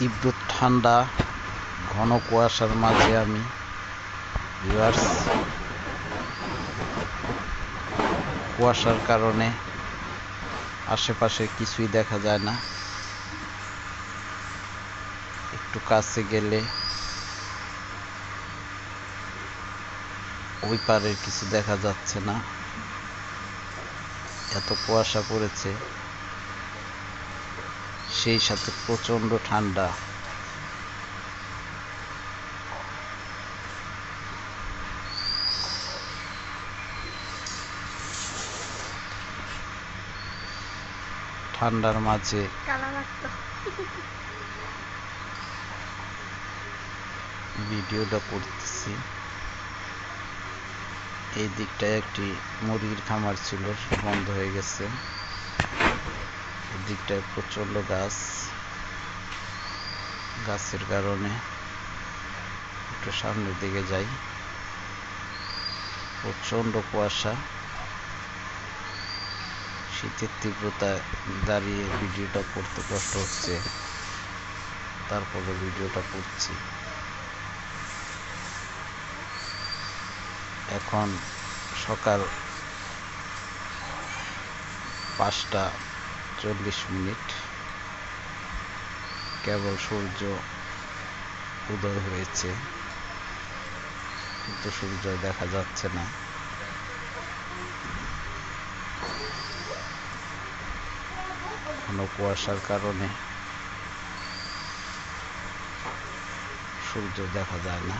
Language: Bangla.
তীব্র ঠান্ডা ঘন কুয়াশার মাঝে আমি ভিউয়ার্স, কুয়াশার কারণে আশেপাশে কিছুই দেখা যায় না। একটু কাছে গেলে ওই পারের কিছু দেখা যাচ্ছে না, এত কুয়াশা পড়েছে। সেই সাথে প্রচন্ড ঠান্ডা। ঠান্ডার মাঝে ভিডিওটা করতেছি। এই দিকটায় একটি মুরগির খামার ছিল, বন্ধ হয়ে গেছে। এই দিকটায় প্রচন্ড গাছের কারণে একটু সামনের দিকে যাই। প্রচন্ড কুয়াশা, শীতের তীব্রতায় দাঁড়িয়ে ভিডিওটা করতে কষ্ট হচ্ছে, তারপরে ভিডিওটা করছি। এখন সকাল 5:40, কেবল সূর্য উদয় হয়েছে, কিন্তু সূর্য দেখা যাচ্ছে না। ঘন কুয়াশার কারণে সূর্য দেখা যায় না।